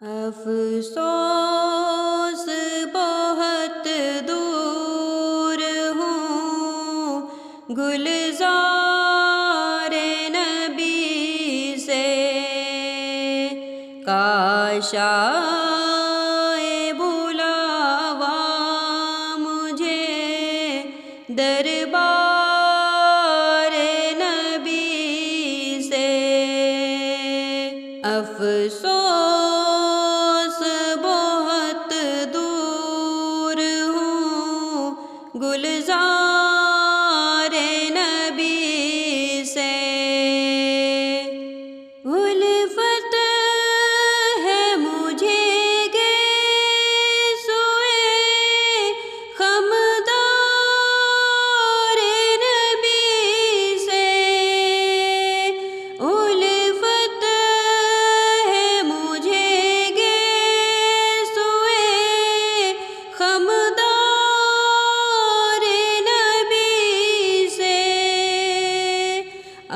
افسوس بہت دور ہوں گلزار نبی سے، کاش آئے بلاوا مجھے دربار نبی سے۔ افسوس بہت دور ہوں گلزار نبی سے، الفت ہے مجھے گیسوئے خمدار نبی سے، الفت ہے مجھے گیسوئے خمدار نبی سے۔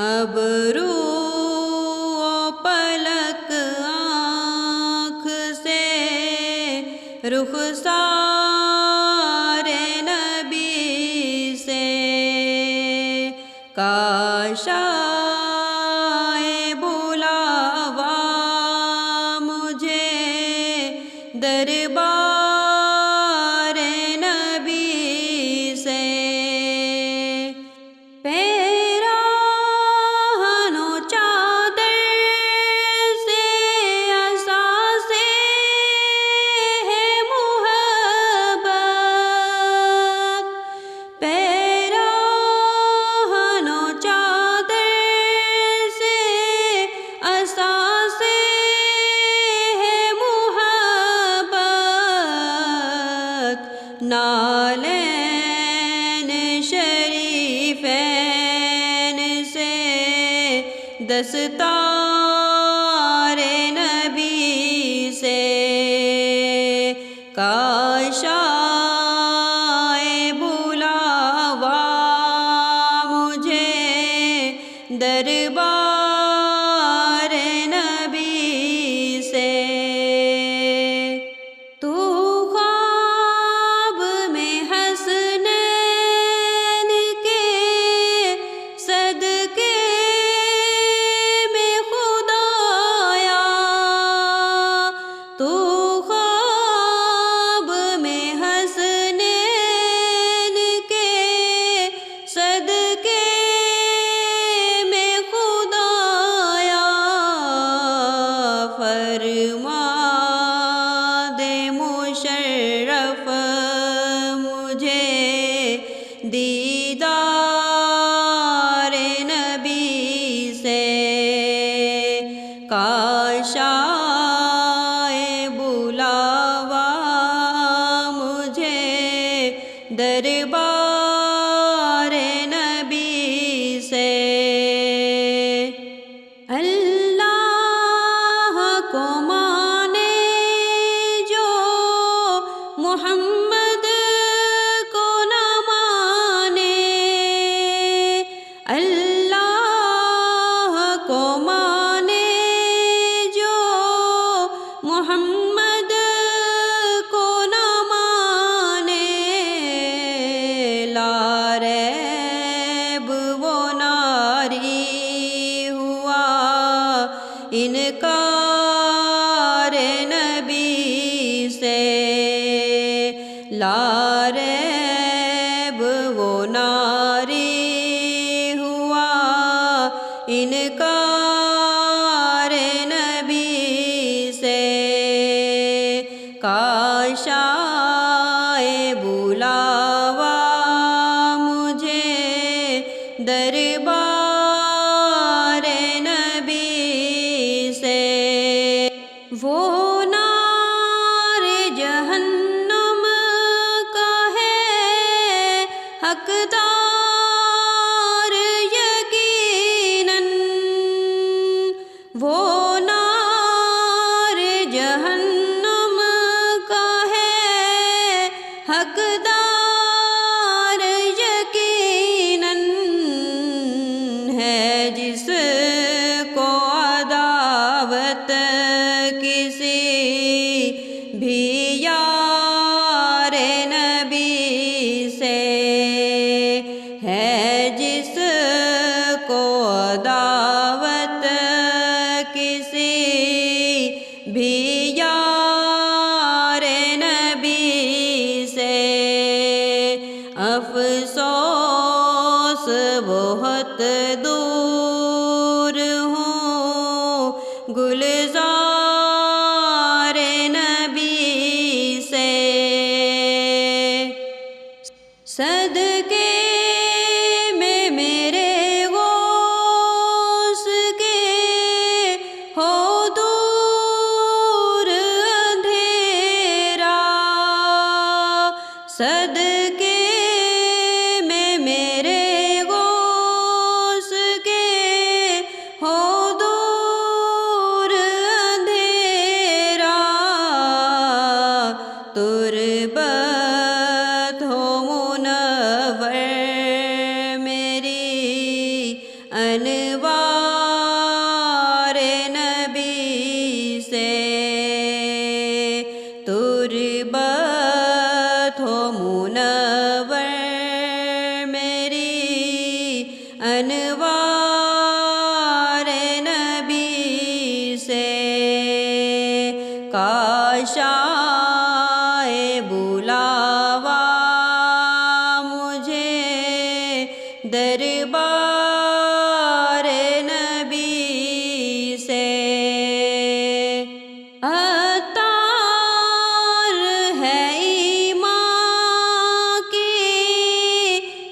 اب رو پلک آنکھ سے رخسار نبی سے، کاش آئے بلاوا مجھے دربار نبی سے۔ پیراہن و چادر سے اثاثے ہے محبت، پیراہن و چادر سے اثاثے ہے محبت، نالین شریفین سے دستار نبی سے، کاش آئے بلاوا مجھے دربار نبی سے۔ تو خواب میں حسنین کے صدقے میں خدایا، تو خواب میں حسنین کے صدقے میں خدایا، فرما دے مشرف مجھے دیدار نبی سے، کاش آئے بلاوا مجھے دربار نبی سے۔ اللہ کو مانے جو محمد کو نہ مانے، اللہ کو مانے جو محمد کو نہ مانے، لا ریب وہ ناری ہوا انکار نبی سے، لا ریب وہ ناری ہوا انکار نبی سے، کاش آئے بلاوا مجھے دربار نبی سے۔ وہ نار جہنم کا ہے حقدار یقیناً، وہ نار جہنم کا ہے حقدار یقیناً، ہے جس کو عداوت کسی بھی یار نبی سے ہے، جس کو دعوت کسی بھی یار نبی سے، افسوس بہت دور ہوں گلزار نبی سے، صدقے میں میرے غوث کے ہو دور اندھیرا، صدقے میں میرے غوث کے ہو دور اندھیرا، تربت ہو منور میری انوار نبی سے، تربت ہو منور میری انوار نبی سے، کاش آئے بلاوا مجھے دربار نبی سے، عطار ہے ایمان کی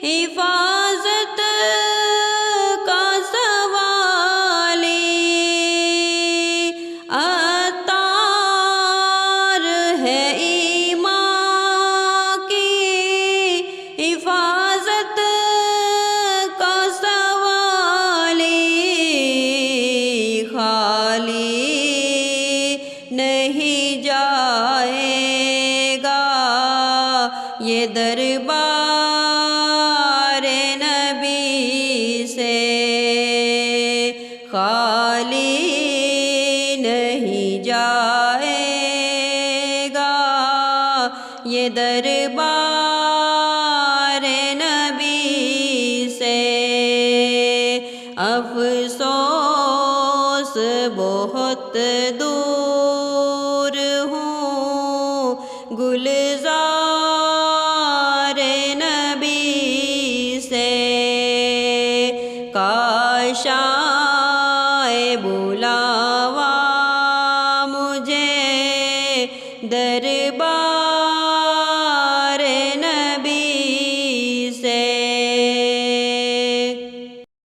حفاظت کا سوالی، عطار ہے ایمان کی حفاظت کا سوالی، خالی نہیں جائے گا یہ دربار نبی سے، خالی نہیں جائے گا یہ دربار نبی سے، افسوس بہت دور ہوں گلزار نبی سے، کاش آئے بلاوا مجھے دربار